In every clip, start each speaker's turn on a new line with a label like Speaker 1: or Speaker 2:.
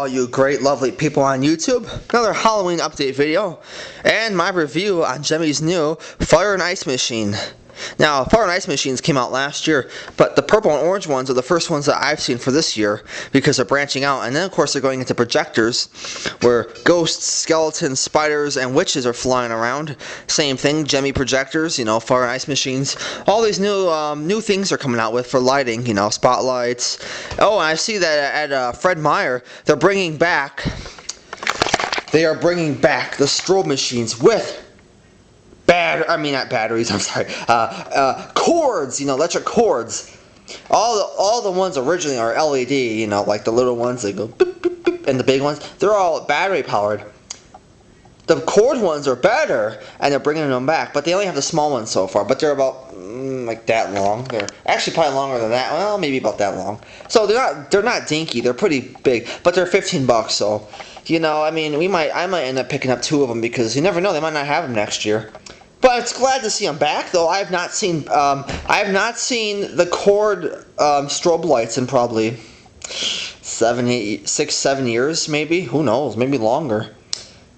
Speaker 1: all you great lovely people on YouTube. Another Halloween update video and my review on Gemmy's new Fire and Ice machine. Now, Fire and Ice machines came out last year, but the purple and orange ones are the first ones that I've seen for this year because they're branching out. And then, of course, they're going into projectors where ghosts, skeletons, spiders, and witches are flying around. Same thing, Gemmy projectors, you know, Fire and Ice machines. All these new things they're coming out with for lighting, you know, spotlights. Oh, and I see that at Fred Meyer, they are bringing back the strobe machines with not batteries, I'm sorry, cords, you know, electric cords. All the ones originally are LED, you know, like the little ones that go beep, beep, beep, and the big ones, they're all battery powered. The cord ones are better, and they're bringing them back, but they only have the small ones so far, but they're about like that long. They're actually probably longer than that, well, maybe about that long. So they're not dinky, they're pretty big, but they're $15, so, you know, I mean, I might end up picking up 2 of them because you never know, they might not have them next year. But it's glad to see them back, though. I have not seen the cord strobe lights in probably 6, 7 years, maybe. Who knows? Maybe longer.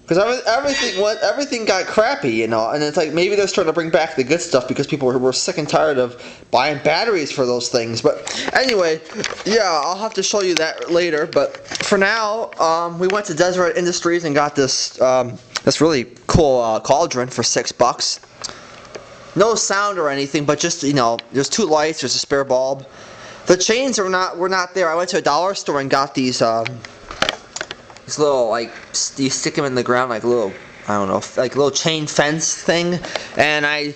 Speaker 1: Because everything got crappy, you know. And it's like maybe they're starting to bring back the good stuff because people were sick and tired of buying batteries for those things. But anyway, yeah, I'll have to show you that later. But for now, we went to Deseret Industries and got this. This really cool cauldron for $6. No sound or anything, but just, you know, there's 2 lights, there's a spare bulb. The chains were not there. I went to a dollar store and got these little, like, you stick them in the ground like a little, I don't know, like a little chain fence thing. And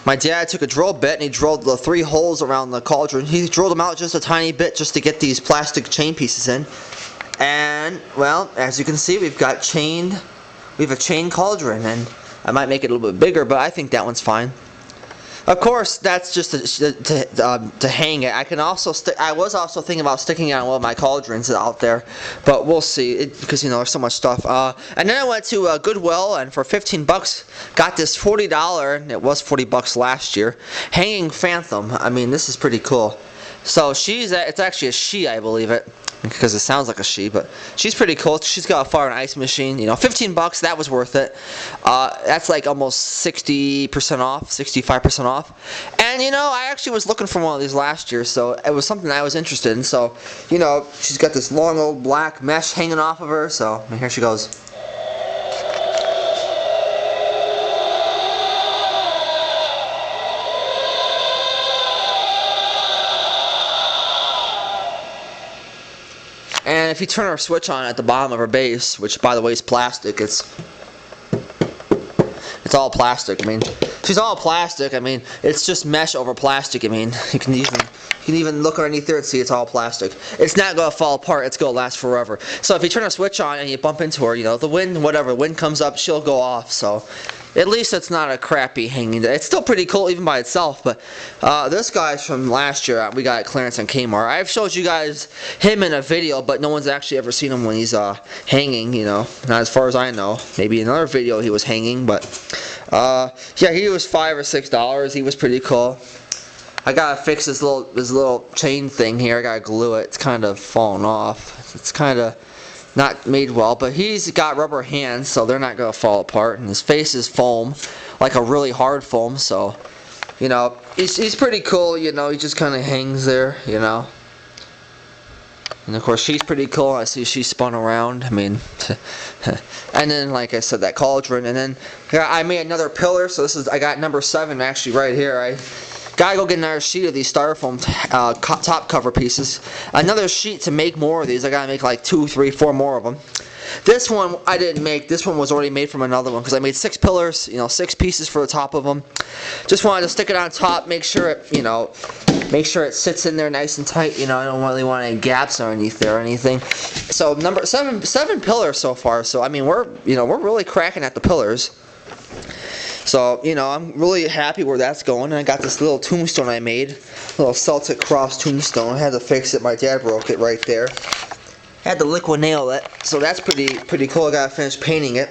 Speaker 1: my dad took a drill bit and he drilled the 3 holes around the cauldron. He drilled them out just a tiny bit just to get these plastic chain pieces in. And, well, as you can see, we have a chain cauldron, and I might make it a little bit bigger, but I think that one's fine. Of course, that's just to hang it. I was also thinking about sticking it on one of my cauldrons out there, but we'll see because, you know, there's so much stuff. And then I went to Goodwill, and for $15 got this $40, and it was $40 last year, hanging phantom. I mean, this is pretty cool. So it's actually a she, I believe it, because it sounds like a she, but she's pretty cool. She's got a Fire and Ice machine, you know, $15, that was worth it. That's like almost 60% off, 65% off. And, you know, I actually was looking for one of these last year, so it was something I was interested in. So, you know, she's got this long old black mesh hanging off of her, so here she goes. And if you turn our switch on at the bottom of her base, which by the way is plastic, it's all plastic. I mean, she's all plastic. I mean, it's just mesh over plastic. I mean, you can even look underneath there and see it's all plastic. It's not gonna fall apart. It's gonna last forever. So if you turn a switch on and you bump into her, you know, the wind comes up, she'll go off. So at least it's not a crappy hanging. It's still pretty cool even by itself. But this guy's from last year. We got at clearance on Kmart. I've showed you guys him in a video, but no one's actually ever seen him when he's hanging. You know, not as far as I know. Maybe in another video he was hanging, but yeah, he was $5 or $6. He was pretty cool. I gotta fix this little chain thing here. I gotta glue it. It's kind of falling off. It's kind of not made well, but he's got rubber hands, so they're not gonna fall apart. And his face is foam, like a really hard foam. So, you know, he's pretty cool. You know, he just kind of hangs there. You know. And of course, she's pretty cool. I see she spun around. I mean, and then, like I said, that cauldron. And then here I made another pillar. So I got number 7 actually right here. I gotta go get another sheet of these styrofoam top cover pieces. Another sheet to make more of these. I gotta make like 2, 3, 4 more of them. This one I didn't make. This one was already made from another one because I made 6 pillars, you know, 6 pieces for the top of them. Just wanted to stick it on top, make sure it sits in there nice and tight. You know, I don't really want any gaps underneath there or anything. So number 7 pillars so far. So I mean, we're really cracking at the pillars. So, you know, I'm really happy where that's going. And I got this little tombstone I made, little Celtic cross tombstone. I had to fix it. My dad broke it right there. Had to liquid nail it, so that's pretty cool. I gotta finish painting it.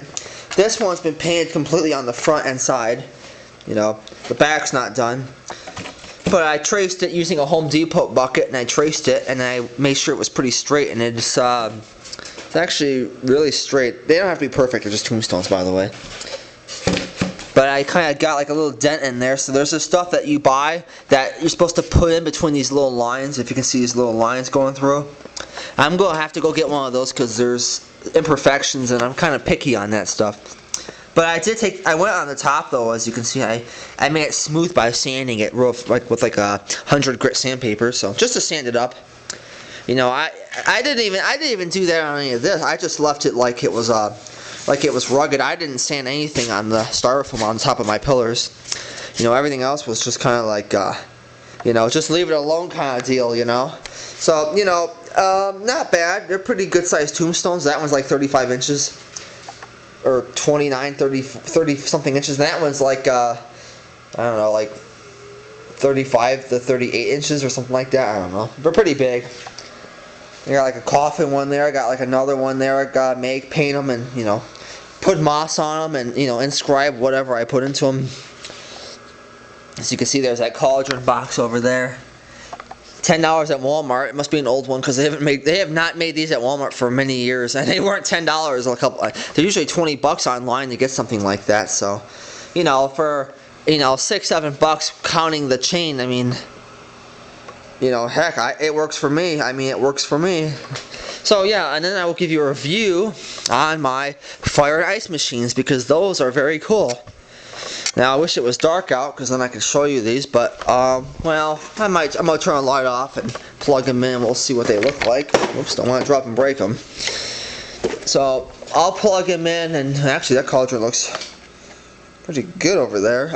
Speaker 1: This one's been painted completely on the front and side. You know, the back's not done. But I traced it using a Home Depot bucket, and I traced it, and I made sure it was pretty straight, and it's It's actually really straight. They don't have to be perfect, they're just tombstones, by the way. But I kind of got like a little dent in there. So there's this stuff that you buy that you're supposed to put in between these little lines. If you can see these little lines going through. I'm going to have to go get one of those because there's imperfections and I'm kind of picky on that stuff. But I went on the top though, as you can see. I made it smooth by sanding it real, like with like a 100 grit sandpaper. So just to sand it up. You know, I didn't even do that on any of this. I just left it like it was rugged. I didn't sand anything on the styrofoam on top of my pillars. You know, everything else was just kind of like, you know, just leave it alone kind of deal, you know. So, you know, not bad. They're pretty good sized tombstones. That one's like 35 inches. Or 29, 30 something inches. And that one's like, I don't know, like 35 to 38 inches or something like that. I don't know. They're pretty big. I got like a coffin one there. I got like another one there. I got to paint them and, you know, put moss on them and, you know, inscribe whatever I put into them. As you can see, there's that cauldron box over there. $10 at Walmart. It must be an old one because they have not made these at Walmart for many years, and they weren't $10 a couple. They're usually $20 online to get something like that. So, you know, for $6-7 counting the chain. I mean, you know, heck, it works for me. I mean, it works for me. So yeah, and then I will give you a review on my fire and ice machines because those are very cool. Now I wish it was dark out because then I could show you these, but well, I'm gonna turn the light off and plug them in. We'll see what they look like. Oops, don't want to drop and break them. So I'll plug them in, and actually that cauldron looks pretty good over there.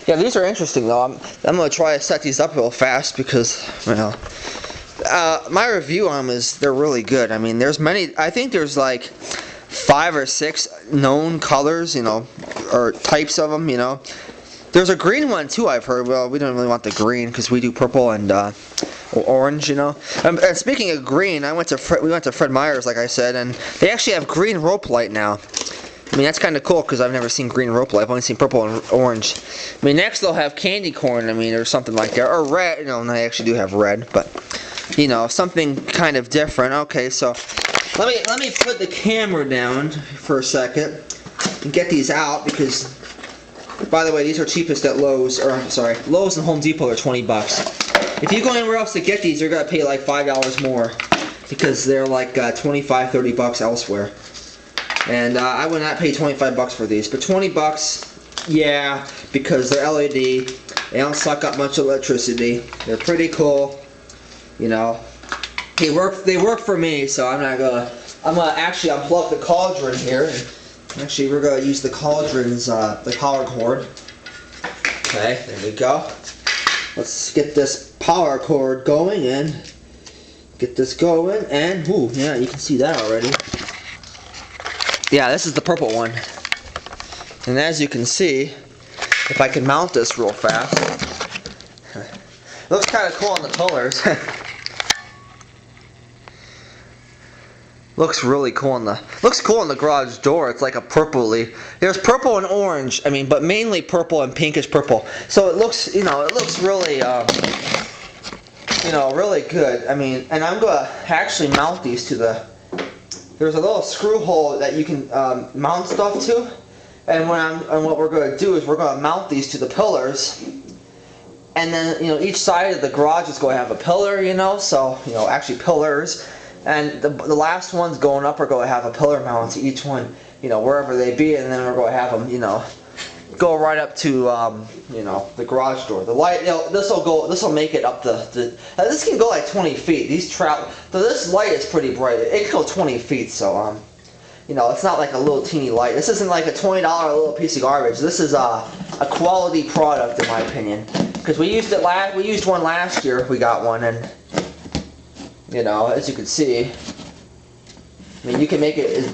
Speaker 1: Yeah, these are interesting though. I'm gonna try to set these up real fast because, you know, my review on them is they're really good. I mean, there's many. I think there's like 5 or 6 known colors, you know, or types of them, you know. There's a green one too, I've heard. Well, we don't really want the green because we do purple and orange, you know. And speaking of green, we went to Fred Meyer's, like I said, and they actually have green rope light now. I mean, that's kind of cool because I've never seen green rope light. I've only seen purple and orange. I mean, next they'll have candy corn, I mean, or something like that, or red. You know, and they actually do have red, but you know, something kind of different. Okay, so let me put the camera down for a second and get these out because, by the way, these are cheapest at Lowe's, or sorry, Lowe's and Home Depot are $20. If you go anywhere else to get these, you're gonna pay like $5 more because they're like 25, $30 elsewhere. And I would not pay $25 for these, but $20, yeah, because they're LED. They don't suck up much electricity. They're pretty cool, you know. They work for me, so I'm gonna actually unplug the cauldron here. And actually, we're gonna use the cauldron's the power cord. Okay, there we go. Let's get this power cord going and get this going. And ooh, yeah, you can see that already. Yeah, this is the purple one. And as you can see, if I can mount this real fast, it looks kind of cool on the colors. Looks really cool on the garage door. It's like a purpley. There's purple and orange. I mean, but mainly purple and pinkish purple. So it looks, you know, really, you know, really good. I mean, and I'm gonna actually mount these to the. There's a little screw hole that you can mount stuff to, and what we're going to do is we're going to mount these to the pillars, and then, you know, each side of the garage is going to have a pillar, you know, so, you know, actually pillars, and the last ones going up are going to have a pillar mount to each one, you know, wherever they be, and then we're going to have them, you know, go right up to, you know, the garage door. The light, you know, this will make it up this can go like 20 feet. So this light is pretty bright. It can go 20 feet, so, you know, it's not like a little teeny light. This isn't like a $20 little piece of garbage. This is a quality product, in my opinion. Because we used one last year. We got one, and, you know, as you can see, I mean, you can make it as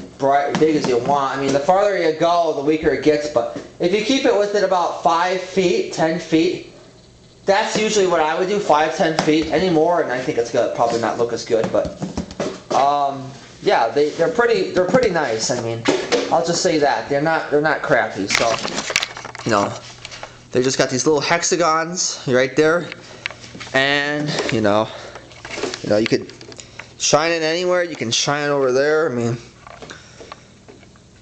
Speaker 1: big as you want. I mean, the farther you go, the weaker it gets, but if you keep it within about 5 feet, 10 feet, that's usually what I would do, 5, 10 feet. Any more, and I think it's gonna probably not look as good, but yeah, they're pretty nice. I mean, I'll just say that they're not crappy. So, you know, they just got these little hexagons right there, and you know, you could shine it anywhere. You can shine it over there. I mean,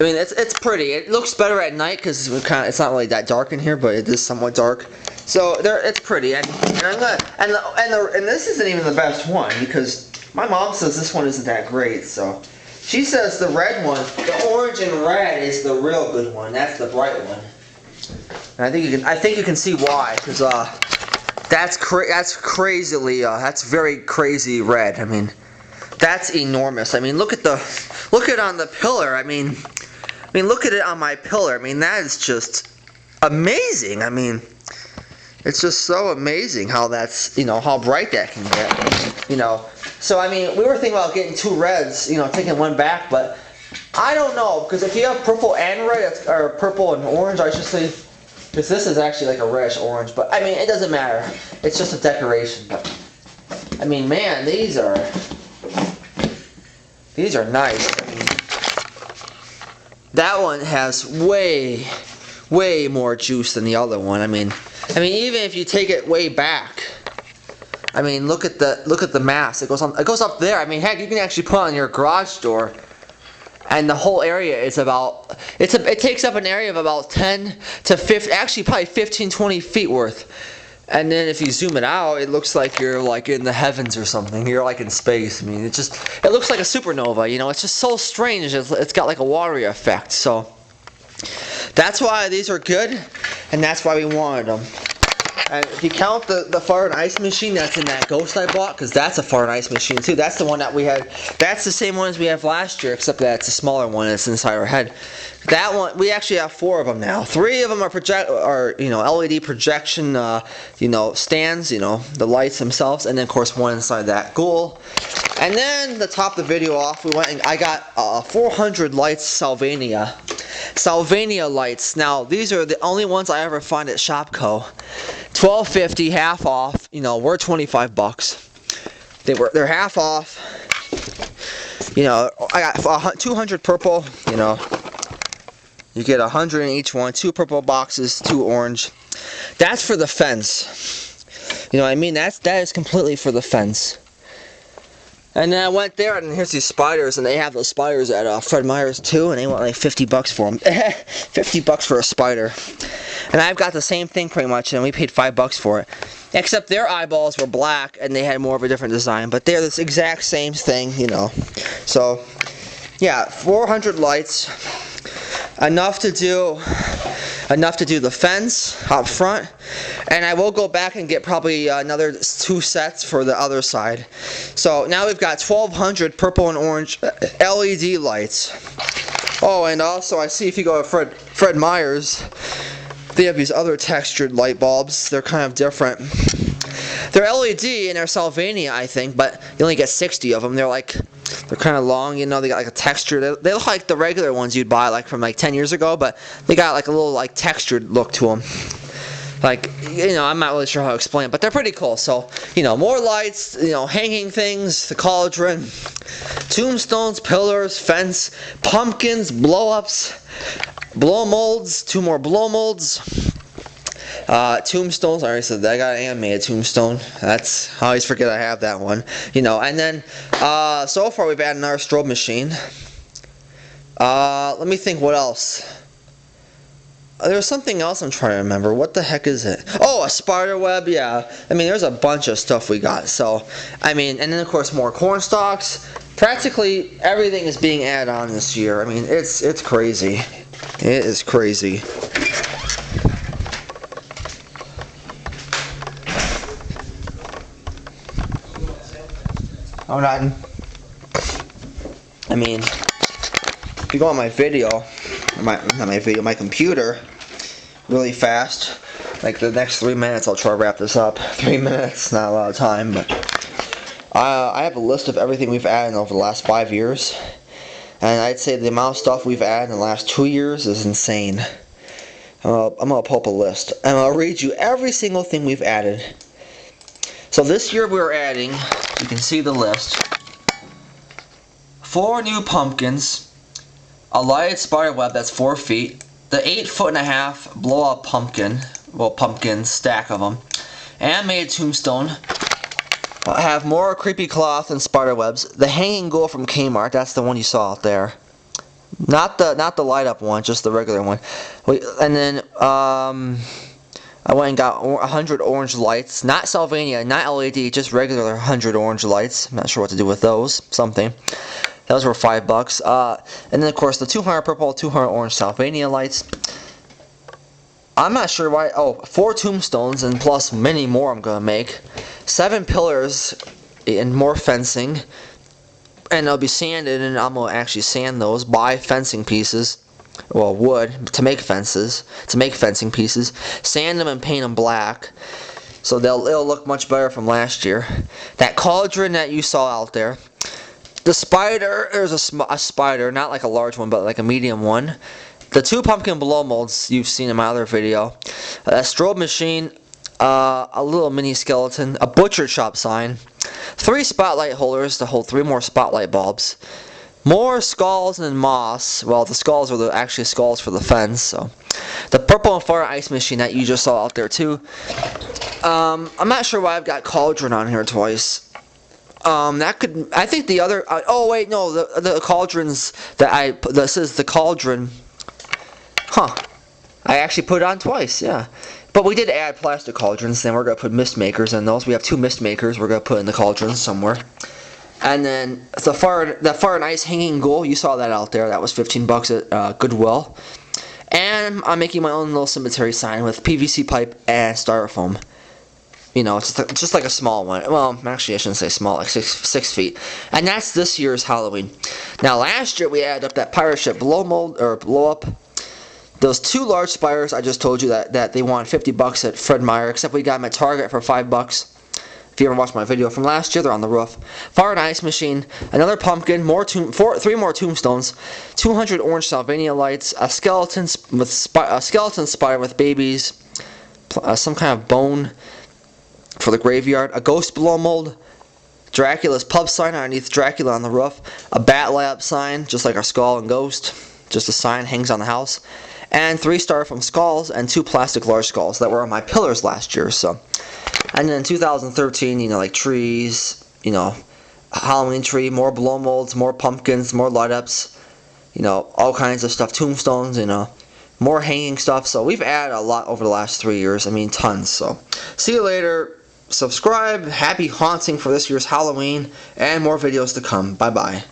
Speaker 1: it's pretty. It looks better at night because it's not really that dark in here, but it is somewhat dark. So it's pretty, and I'm gonna and this isn't even the best one because my mom says this one isn't that great. So she says the red one, the orange and red, is the real good one. That's the bright one. And I think you can see why, because that's very crazy red. I mean, that's enormous. I mean, look at it on the pillar. I mean, look at it on my pillar. I mean, that is just amazing. I mean, it's just so amazing how that's, how bright that can get, So, I mean, we were thinking about getting 2 reds, taking one back, but I don't know, because if you have purple and red, or purple and orange, I should say, because this is actually like a reddish orange, but, I mean, it doesn't matter. It's just a decoration, but, I mean, man, these are nice. I mean, that one has way more juice than the other one. I mean, even if you take it way back, I mean, look at the mass. It goes up there. I mean, heck, you can actually put it on your garage door, and the whole area is about. It takes up an area of about 10 to 50, actually probably 15, 20 feet worth. And then if you zoom it out, it looks like you're like in the heavens or something. You're like in space. I mean, it looks like a supernova. It's just so strange. It's got like a watery effect. So that's why these are good, and that's why we wanted them. And if you count the fire and ice machine that's in that Ghost I bought, because that's a fire and ice machine too. That's the one that we had. That's the same one as we have last year, except that it's a smaller one. It's inside our head. That one, we actually have 4 of them now. 3 of them are LED projection, stands, the lights themselves, and then of course one inside that ghoul. And then to top the video off, we went and I got 400 lights Salvania lights. Now these are the only ones I ever find at Shopco. $12.50, half off. We're $25. They're half off. I got 200 purple. You get 100 in each one. 2 purple boxes, 2 orange. That's for the fence. That is completely for the fence. And then I went there, and here's these spiders, and they have those spiders at Fred Meyer's too, and they want like $50 for them. $50 for a spider. And I've got the same thing pretty much, and we paid $5 for it. Except their eyeballs were black, and they had more of a different design, but they're this exact same thing, So, yeah, 400 lights, enough to do the fence up front, and I will go back and get probably another 2 sets for the other side. So now we've got 1,200 purple and orange LED lights. Oh, and also I see if you go to Fred Meyer's, they have these other textured light bulbs. They're kind of different. They're LED and they're Salvania, I think, but you only get 60 of them. They're kind of long, they got like a texture. They look like the regular ones you'd buy like from like 10 years ago, but they got like a little like textured look to them. Like, I'm not really sure how to explain it, but they're pretty cool. So, more lights, hanging things, the cauldron, tombstones, pillars, fence, pumpkins, blow-ups, blow molds, 2 more blow molds. Tombstones, I already said that. I got an animated tombstone. I always forget I have that one. And then, so far we've added another strobe machine. Let me think what else. There's something else I'm trying to remember. What the heck is it? Oh, a spider web, yeah. There's a bunch of stuff we got. So, and then of course more corn stalks. Practically everything is being added on this year. It's crazy. It is crazy. Oh, nothing. If you go on my video, my computer, really fast, like the next 3 minutes, I'll try to wrap this up. 3 minutes, not a lot of time, but I have a list of everything we've added over the last 5 years, and I'd say the amount of stuff we've added in the last 2 years is insane. I'm gonna pull up a list, and I'll read you every single thing we've added. So this year we're adding, you can see the list, 4 new pumpkins, a lighted spider web that's 4 feet, the 8.5-foot blow-up pumpkin, pumpkin stack of them, animated tombstone, I have more creepy cloth and spider webs. The hanging ghoul from Kmart, that's the one you saw out there. Not the light up one, just the regular one. And then I went and got 100 orange lights, not Sylvania, not LED, just regular 100 orange lights. I'm not sure what to do with those. Something. Those were $5. And then of course the 200 purple, 200 orange Sylvania lights. I'm not sure why. Oh, 4 tombstones and plus many more I'm gonna make. 7 pillars and more fencing. And they'll be sanded, and I'm gonna actually sand those. Buy fencing pieces, well, wood to make fences, to make fencing pieces. Sand them and paint them black, so it'll look much better from last year. That cauldron that you saw out there. The spider, there's a spider, not like a large one, but like a medium one. The 2 pumpkin blow molds you've seen in my other video. A strobe machine, a little mini skeleton, a butcher shop sign, 3 spotlight holders to hold 3 more spotlight bulbs, more skulls and moss. Well, the skulls are actually skulls for the fence. So, the purple and fire ice machine that you just saw out there too. I'm not sure why I've got cauldron on here twice. That could, I think the other. Oh wait, no, the cauldrons this is the cauldron. Huh. I actually put it on twice, yeah. But we did add plastic cauldrons, then we're going to put mist makers in those. We have 2 mist makers we're going to put in the cauldrons somewhere. And then the fire and ice hanging ghoul, you saw that out there. That was $15 at Goodwill. And I'm making my own little cemetery sign with PVC pipe and styrofoam. You know, it's just like a small one. Well, actually I shouldn't say small, like 6 feet. And that's this year's Halloween. Now last year we added up that pirate ship blow up. Those 2 large spiders, I just told you that they want $50 at Fred Meyer, except we got them at Target for $5. If you ever watched my video from last year, they're on the roof. Fire and ice machine, another pumpkin, 3 more tombstones, 200 orange Sylvania lights, a skeleton spider with babies, some kind of bone for the graveyard, a ghost blow mold, Dracula's pub sign underneath Dracula on the roof, a bat lab sign, just like our skull and ghost, just a sign hangs on the house. And 3 styrofoam skulls and 2 plastic large skulls that were on my pillars last year. So, and then in 2013, you know, like trees, you know, Halloween tree, more blow molds, more pumpkins, more light ups, you know, all kinds of stuff, tombstones, you know, more hanging stuff. So we've added a lot over the last 3 years. I mean, tons. So, see you later. Subscribe. Happy haunting for this year's Halloween, and more videos to come. Bye bye.